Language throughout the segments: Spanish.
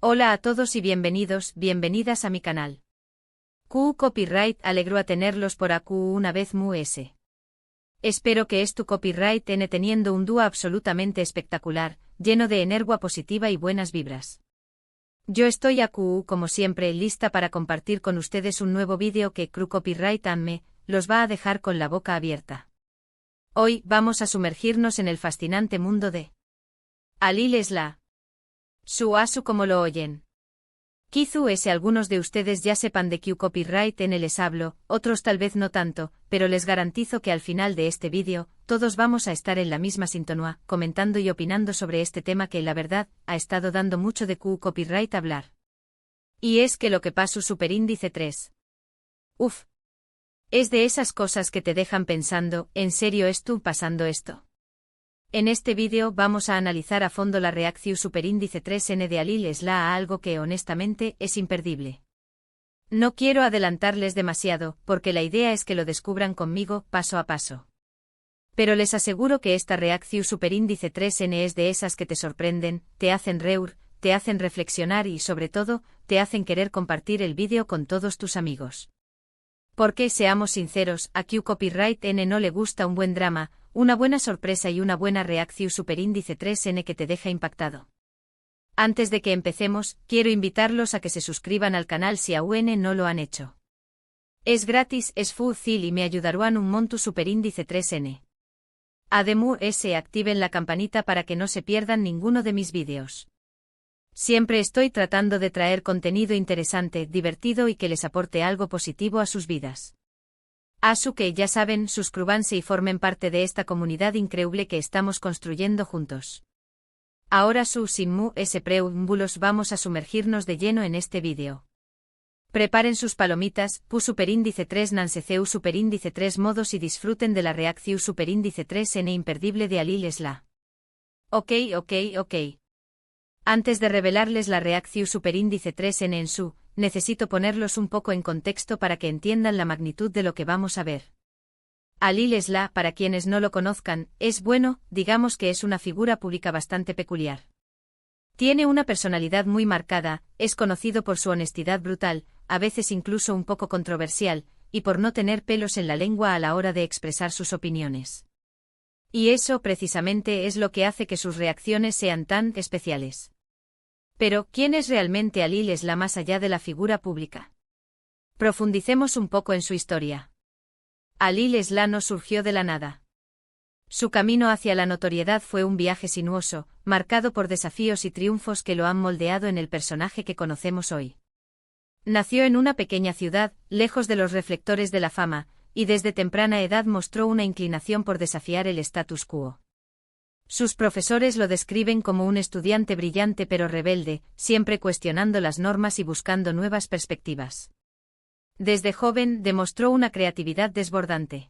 Hola a todos y bienvenidos, bienvenidas a mi canal. Q Copyright alegro a tenerlos por aquí una vez mu-s. Espero que tu copyright teniendo un dúo absolutamente espectacular, lleno de energía positiva y buenas vibras. Yo estoy aquí, como siempre, lista para compartir con ustedes un nuevo vídeo que Q Copyright me los va a dejar con la boca abierta. Hoy vamos a sumergirnos en el fascinante mundo de Alil Isla. Su asu como lo oyen. Quizás algunos de ustedes ya sepan de Q Copyright les hablo, otros tal vez no tanto, pero les garantizo que al final de este vídeo, todos vamos a estar en la misma sintonía, comentando y opinando sobre este tema que la verdad, ha estado dando mucho de Q Copyright hablar. Y es que lo que pasó superíndice 3. Uf. Es de esas cosas que te dejan pensando, ¿en serio tú pasando esto? En este vídeo vamos a analizar a fondo la reacción superíndice 3N de Alil Isla a algo que honestamente es imperdible. No quiero adelantarles demasiado, porque la idea es que lo descubran conmigo, paso a paso. Pero les aseguro que esta reacción superíndice 3N es de esas que te sorprenden, te hacen reír, te hacen reflexionar y sobre todo, te hacen querer compartir el vídeo con todos tus amigos. Porque seamos sinceros, a Q Copyright N no le gusta un buen drama, una buena sorpresa y una buena reacción superíndice 3N que te deja impactado. Antes de que empecemos, quiero invitarlos a que se suscriban al canal si aún no lo han hecho. Es gratis, es fácil y me ayudarán un montón superíndice 3N. Además, activen la campanita para que no se pierdan ninguno de mis vídeos. Siempre estoy tratando de traer contenido interesante, divertido y que les aporte algo positivo a sus vidas. Asu que ya saben, suscríbanse y formen parte de esta comunidad increíble que estamos construyendo juntos. Ahora sin mu-s preámbulos vamos a sumergirnos de lleno en este vídeo. Preparen sus palomitas, pu superíndice 3 nanseceu superíndice 3 modos y disfruten de la reacción superíndice 3N imperdible de Alil Isla. Ok. Antes de revelarles la reacción superíndice 3N en su, necesito ponerlos un poco en contexto para que entiendan la magnitud de lo que vamos a ver. Alil Isla, para quienes no lo conozcan, digamos que es una figura pública bastante peculiar. Tiene una personalidad muy marcada, es conocido por su honestidad brutal, a veces incluso un poco controversial, y por no tener pelos en la lengua a la hora de expresar sus opiniones. Y eso precisamente es lo que hace que sus reacciones sean tan especiales. Pero, ¿quién es realmente Alil Isla más allá de la figura pública? Profundicemos un poco en su historia. Alil Isla no surgió de la nada. Su camino hacia la notoriedad fue un viaje sinuoso, marcado por desafíos y triunfos que lo han moldeado en el personaje que conocemos hoy. Nació en una pequeña ciudad, lejos de los reflectores de la fama, y desde temprana edad mostró una inclinación por desafiar el status quo. Sus profesores lo describen como un estudiante brillante pero rebelde, siempre cuestionando las normas y buscando nuevas perspectivas. Desde joven demostró una creatividad desbordante.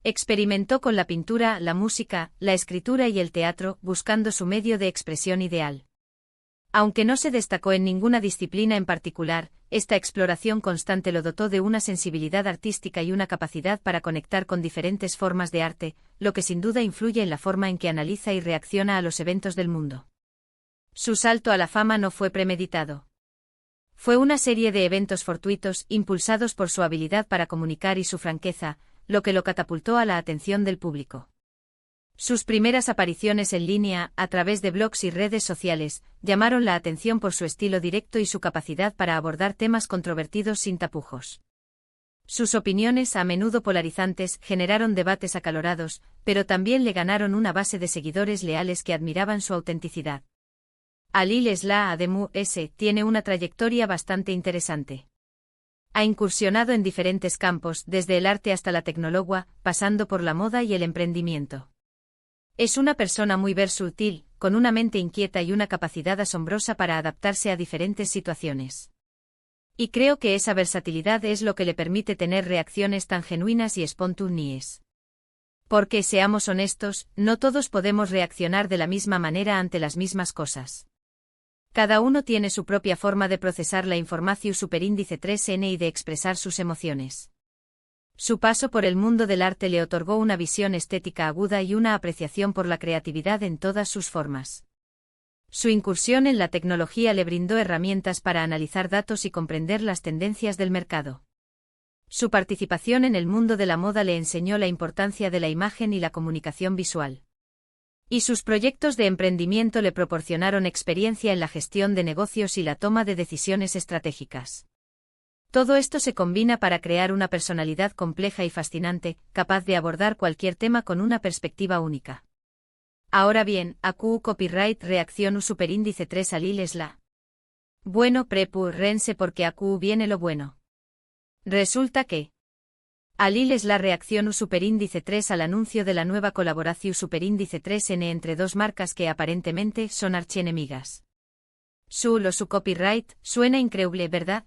Experimentó con la pintura, la música, la escritura y el teatro, buscando su medio de expresión ideal. Aunque no se destacó en ninguna disciplina en particular, esta exploración constante lo dotó de una sensibilidad artística y una capacidad para conectar con diferentes formas de arte, lo que sin duda influye en la forma en que analiza y reacciona a los eventos del mundo. Su salto a la fama no fue premeditado. Fue una serie de eventos fortuitos, impulsados por su habilidad para comunicar y su franqueza, lo que lo catapultó a la atención del público. Sus primeras apariciones en línea, a través de blogs y redes sociales, llamaron la atención por su estilo directo y su capacidad para abordar temas controvertidos sin tapujos. Sus opiniones, a menudo polarizantes, generaron debates acalorados, pero también le ganaron una base de seguidores leales que admiraban su autenticidad. Alil Isla además tiene una trayectoria bastante interesante. Ha incursionado en diferentes campos, desde el arte hasta la tecnología, pasando por la moda y el emprendimiento. Es una persona muy versátil, con una mente inquieta y una capacidad asombrosa para adaptarse a diferentes situaciones. Y creo que esa versatilidad es lo que le permite tener reacciones tan genuinas y espontáneas. Porque, seamos honestos, no todos podemos reaccionar de la misma manera ante las mismas cosas. Cada uno tiene su propia forma de procesar la información superíndice 3N y de expresar sus emociones. Su paso por el mundo del arte le otorgó una visión estética aguda y una apreciación por la creatividad en todas sus formas. Su incursión en la tecnología le brindó herramientas para analizar datos y comprender las tendencias del mercado. Su participación en el mundo de la moda le enseñó la importancia de la imagen y la comunicación visual. Y sus proyectos de emprendimiento le proporcionaron experiencia en la gestión de negocios y la toma de decisiones estratégicas. Todo esto se combina para crear una personalidad compleja y fascinante, capaz de abordar cualquier tema con una perspectiva única. Ahora bien, AQ Copyright Reacción U Superíndice 3 Alil es la. Bueno prepu rense porque AQ viene lo bueno. Resulta que Alil es la reacción U Superíndice 3 al anuncio de la nueva colaboración Superíndice 3N entre dos marcas que aparentemente son archienemigas. Su copyright suena increíble, ¿verdad?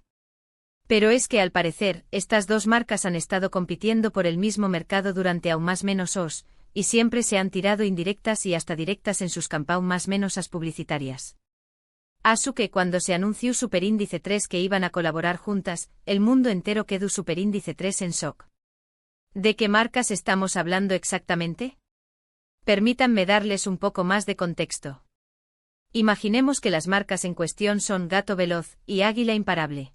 Pero es que al parecer, estas dos marcas han estado compitiendo por el mismo mercado durante aún más menos os, y siempre se han tirado indirectas y hasta directas en sus campañas más menos as publicitarias. Asu que cuando se anunció Superíndice 3 que iban a colaborar juntas, el mundo entero quedó Superíndice 3 en shock. ¿De qué marcas estamos hablando exactamente? Permítanme darles un poco más de contexto. Imaginemos que las marcas en cuestión son Gato Veloz y Águila Imparable.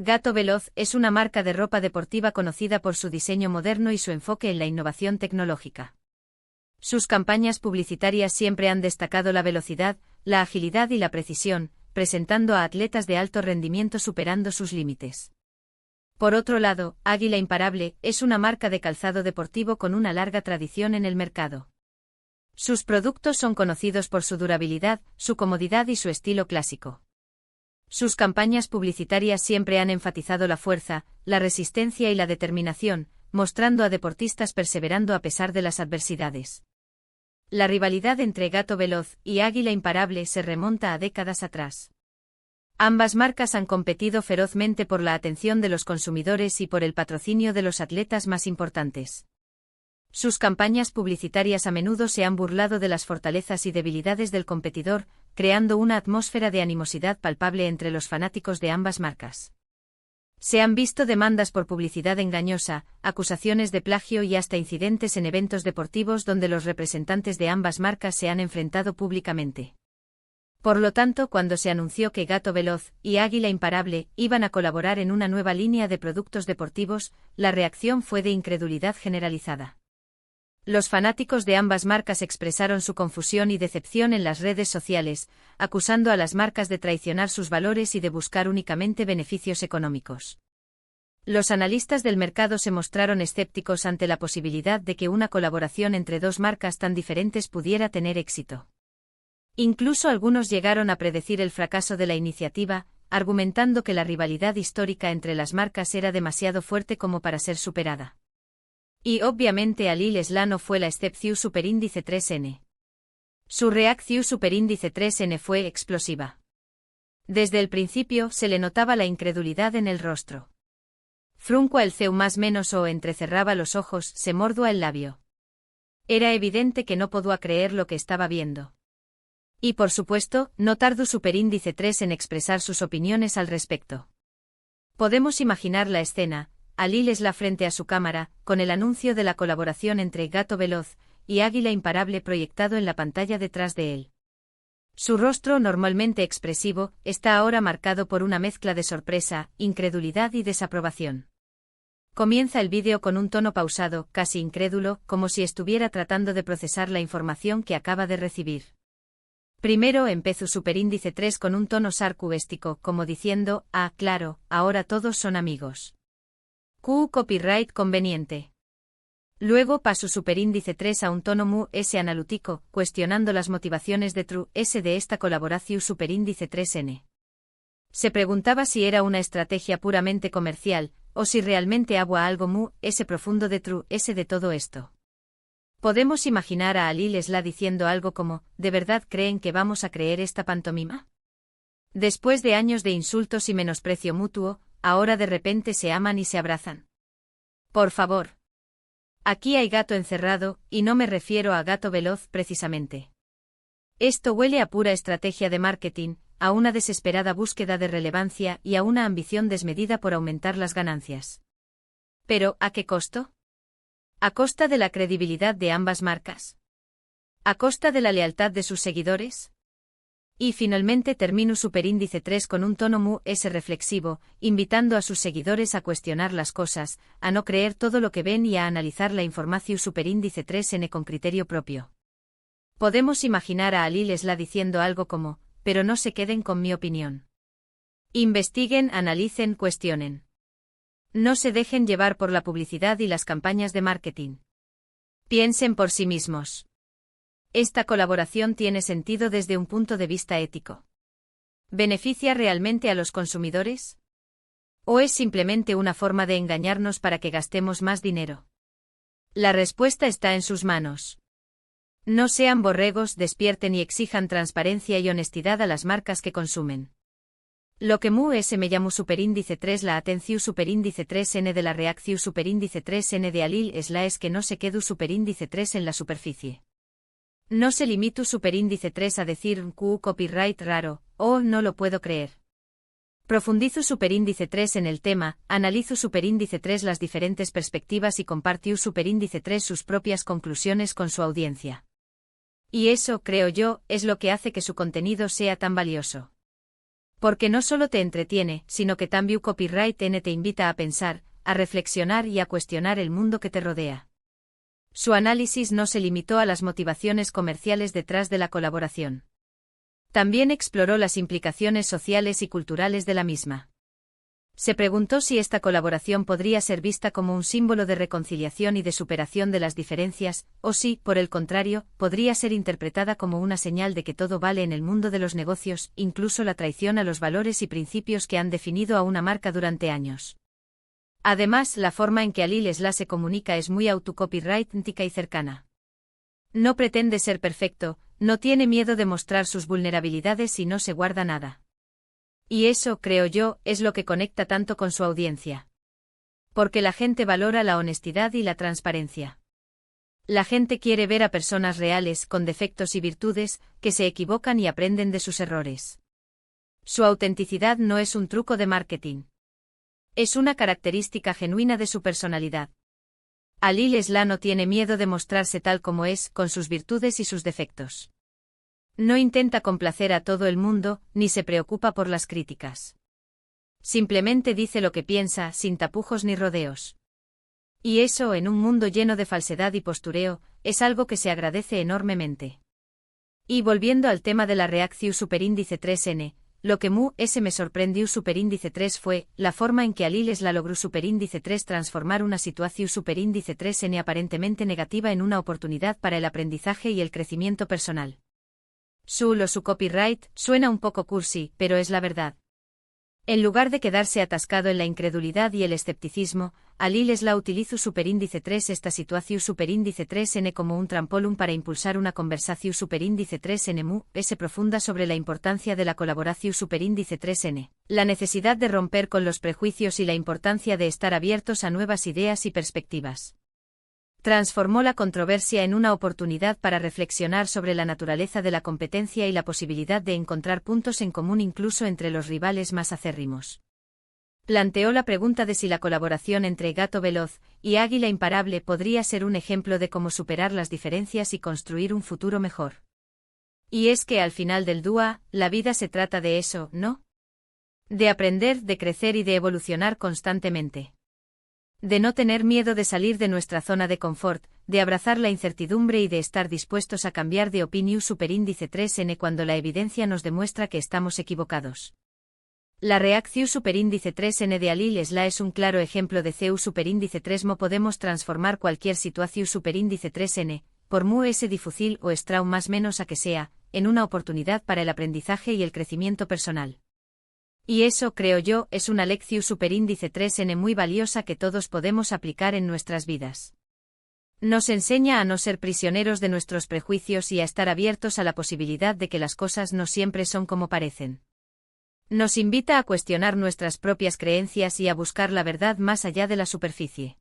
Gato Veloz es una marca de ropa deportiva conocida por su diseño moderno y su enfoque en la innovación tecnológica. Sus campañas publicitarias siempre han destacado la velocidad, la agilidad y la precisión, presentando a atletas de alto rendimiento superando sus límites. Por otro lado, Águila Imparable es una marca de calzado deportivo con una larga tradición en el mercado. Sus productos son conocidos por su durabilidad, su comodidad y su estilo clásico. Sus campañas publicitarias siempre han enfatizado la fuerza, la resistencia y la determinación, mostrando a deportistas perseverando a pesar de las adversidades. La rivalidad entre Gato Veloz y Águila Imparable se remonta a décadas atrás. Ambas marcas han competido ferozmente por la atención de los consumidores y por el patrocinio de los atletas más importantes. Sus campañas publicitarias a menudo se han burlado de las fortalezas y debilidades del competidor, creando una atmósfera de animosidad palpable entre los fanáticos de ambas marcas. Se han visto demandas por publicidad engañosa, acusaciones de plagio y hasta incidentes en eventos deportivos donde los representantes de ambas marcas se han enfrentado públicamente. Por lo tanto, cuando se anunció que Gato Veloz y Águila Imparable iban a colaborar en una nueva línea de productos deportivos, la reacción fue de incredulidad generalizada. Los fanáticos de ambas marcas expresaron su confusión y decepción en las redes sociales, acusando a las marcas de traicionar sus valores y de buscar únicamente beneficios económicos. Los analistas del mercado se mostraron escépticos ante la posibilidad de que una colaboración entre dos marcas tan diferentes pudiera tener éxito. Incluso algunos llegaron a predecir el fracaso de la iniciativa, argumentando que la rivalidad histórica entre las marcas era demasiado fuerte como para ser superada. Y obviamente Alil Esla no fue la excepción Superíndice 3N. Su reacción Superíndice 3N fue explosiva. Desde el principio se le notaba la incredulidad en el rostro. Fruncua el ceu más menos o entrecerraba los ojos, se mordua el labio. Era evidente que no podía creer lo que estaba viendo. Y por supuesto, no tardó Superíndice 3 en expresar sus opiniones al respecto. Podemos imaginar la escena, Alil Esla frente a su cámara, con el anuncio de la colaboración entre Gato Veloz y Águila Imparable proyectado en la pantalla detrás de él. Su rostro, normalmente expresivo, está ahora marcado por una mezcla de sorpresa, incredulidad y desaprobación. Comienza el vídeo con un tono pausado, casi incrédulo, como si estuviera tratando de procesar la información que acaba de recibir. Primero empezó Superíndice 3 con un tono sarcástico, como diciendo, ah, claro, ahora todos son amigos. Copyright conveniente. Luego pasó Superíndice 3 a un tono mu s analítico, cuestionando las motivaciones de True S de esta colaboración Superíndice 3N. Se preguntaba si era una estrategia puramente comercial, o si realmente había algo mu s profundo de True S de todo esto. ¿Podemos imaginar a Alil Esla diciendo algo como, ¿de verdad creen que vamos a creer esta pantomima? Después de años de insultos y menosprecio mutuo, ahora de repente se aman y se abrazan. Por favor. Aquí hay gato encerrado, y no me refiero a Gato Veloz precisamente. Esto huele a pura estrategia de marketing, a una desesperada búsqueda de relevancia y a una ambición desmedida por aumentar las ganancias. Pero, ¿a qué costo? ¿A costa de la credibilidad de ambas marcas? ¿A costa de la lealtad de sus seguidores? Y finalmente termino superíndice 3 con un tono muy reflexivo, invitando a sus seguidores a cuestionar las cosas, a no creer todo lo que ven y a analizar la información superíndice 3n con criterio propio. Podemos imaginar a Ali Lesla diciendo algo como, pero no se queden con mi opinión. Investiguen, analicen, cuestionen. No se dejen llevar por la publicidad y las campañas de marketing. Piensen por sí mismos. Esta colaboración tiene sentido desde un punto de vista ético. ¿Beneficia realmente a los consumidores? ¿O es simplemente una forma de engañarnos para que gastemos más dinero? La respuesta está en sus manos. No sean borregos, despierten y exijan transparencia y honestidad a las marcas que consumen. Lo que me llamó superíndice 3 la atención superíndice 3n de la reacción superíndice 3n de Ali Lesla es que no se quedó superíndice 3 en la superficie. No se limitó superíndice 3 a decir copyright raro, no lo puedo creer. Profundizo superíndice 3 en el tema, analizo superíndice 3 las diferentes perspectivas y compartió superíndice 3 sus propias conclusiones con su audiencia. Y eso, creo yo, es lo que hace que su contenido sea tan valioso. Porque no solo te entretiene, sino que también copyright N te invita a pensar, a reflexionar y a cuestionar el mundo que te rodea. Su análisis no se limitó a las motivaciones comerciales detrás de la colaboración. También exploró las implicaciones sociales y culturales de la misma. Se preguntó si esta colaboración podría ser vista como un símbolo de reconciliación y de superación de las diferencias, o si, por el contrario, podría ser interpretada como una señal de que todo vale en el mundo de los negocios, incluso la traición a los valores y principios que han definido a una marca durante años. Además, la forma en que Ali Lesla se comunica es muy autocopyrightica y cercana. No pretende ser perfecto, no tiene miedo de mostrar sus vulnerabilidades y no se guarda nada. Y eso, creo yo, es lo que conecta tanto con su audiencia. Porque la gente valora la honestidad y la transparencia. La gente quiere ver a personas reales, con defectos y virtudes, que se equivocan y aprenden de sus errores. Su autenticidad no es un truco de marketing. Es una característica genuina de su personalidad. Ali Lesla no tiene miedo de mostrarse tal como es, con sus virtudes y sus defectos. No intenta complacer a todo el mundo, ni se preocupa por las críticas. Simplemente dice lo que piensa, sin tapujos ni rodeos. Y eso, en un mundo lleno de falsedad y postureo, es algo que se agradece enormemente. Y volviendo al tema de la reacción superíndice 3n, lo que me sorprendió superíndice 3 fue la forma en que Ali Lesla logró superíndice 3 transformar una situación superíndice 3n aparentemente negativa en una oportunidad para el aprendizaje y el crecimiento personal. Su copyright suena un poco cursi, pero es la verdad. En lugar de quedarse atascado en la incredulidad y el escepticismo, Ali Lesla utilizó superíndice 3 esta situación superíndice 3n como un trampolín para impulsar una conversación superíndice 3n profunda sobre la importancia de la colaboración superíndice 3n, la necesidad de romper con los prejuicios y la importancia de estar abiertos a nuevas ideas y perspectivas. Transformó la controversia en una oportunidad para reflexionar sobre la naturaleza de la competencia y la posibilidad de encontrar puntos en común incluso entre los rivales más acérrimos. Planteó la pregunta de si la colaboración entre Gato Veloz y Águila Imparable podría ser un ejemplo de cómo superar las diferencias y construir un futuro mejor. Y es que al final del día, la vida se trata de eso, ¿no? De aprender, de crecer y de evolucionar constantemente. De no tener miedo de salir de nuestra zona de confort, de abrazar la incertidumbre y de estar dispuestos a cambiar de opinión superíndice 3n cuando la evidencia nos demuestra que estamos equivocados. La reacción superíndice 3n de Ali Lesla es un claro ejemplo de CEU superíndice 3 podemos transformar cualquier situación superíndice 3n, por difícil o extraún más menos a que sea, en una oportunidad para el aprendizaje y el crecimiento personal. Y eso, creo yo, es una lección superíndice 3n muy valiosa que todos podemos aplicar en nuestras vidas. Nos enseña a no ser prisioneros de nuestros prejuicios y a estar abiertos a la posibilidad de que las cosas no siempre son como parecen. Nos invita a cuestionar nuestras propias creencias y a buscar la verdad más allá de la superficie.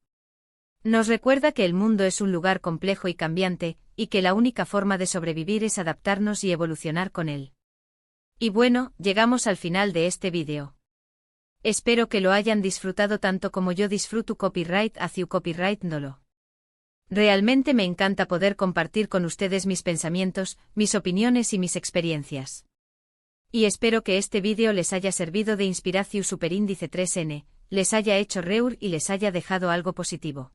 Nos recuerda que el mundo es un lugar complejo y cambiante, y que la única forma de sobrevivir es adaptarnos y evolucionar con él. Y bueno, llegamos al final de este vídeo. Espero que lo hayan disfrutado tanto como yo disfruto copyright hacia copyright dolo. Realmente me encanta poder compartir con ustedes mis pensamientos, mis opiniones y mis experiencias. Y espero que este vídeo les haya servido de inspiración superíndice 3n, les haya hecho reír y les haya dejado algo positivo.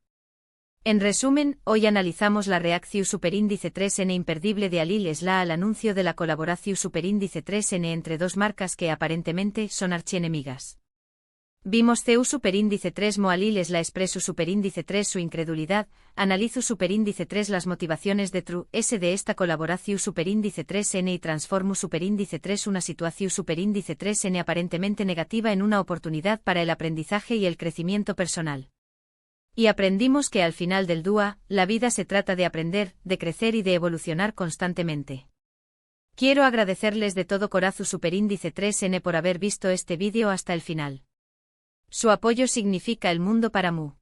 En resumen, hoy analizamos la reacción superíndice 3n imperdible de Ali Lesla al anuncio de la colaboración superíndice 3n entre dos marcas que aparentemente son archienemigas. Vimos CU superíndice 3 mo Ali Lesla expreso superíndice 3 su incredulidad, analizo superíndice 3 las motivaciones de True S de esta colaboración superíndice 3n y transformo superíndice 3 una situación superíndice 3n aparentemente negativa en una oportunidad para el aprendizaje y el crecimiento personal. Y aprendimos que al final del DUA, la vida se trata de aprender, de crecer y de evolucionar constantemente. Quiero agradecerles de todo corazón superíndice 3n por haber visto este vídeo hasta el final. Su apoyo significa el mundo para Mu.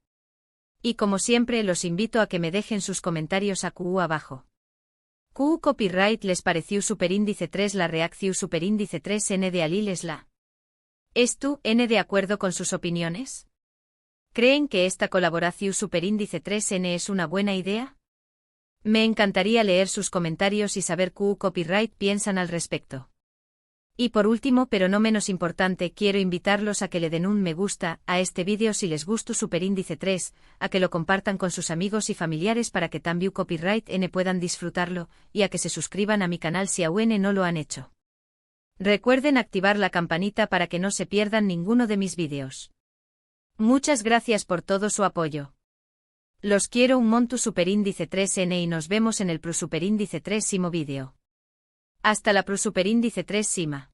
Y como siempre los invito a que me dejen sus comentarios a QU abajo. QU Copyright les pareció superíndice 3 la reacción superíndice 3n de Ali Lesla. ¿Es tú, N de acuerdo con sus opiniones? ¿Creen que esta colaboración superíndice 3n es una buena idea? Me encantaría leer sus comentarios y saber QU Copyright piensan al respecto. Y por último pero no menos importante quiero invitarlos a que le den un me gusta a este vídeo si les gustó superíndice 3, a que lo compartan con sus amigos y familiares para que también Copyright N puedan disfrutarlo, y a que se suscriban a mi canal si aún no lo han hecho. Recuerden activar la campanita para que no se pierdan ninguno de mis vídeos. Muchas gracias por todo su apoyo. Los quiero un monto superíndice 3n y nos vemos en el pro superíndice 3 vídeo. Hasta la pro superíndice 3 Sima.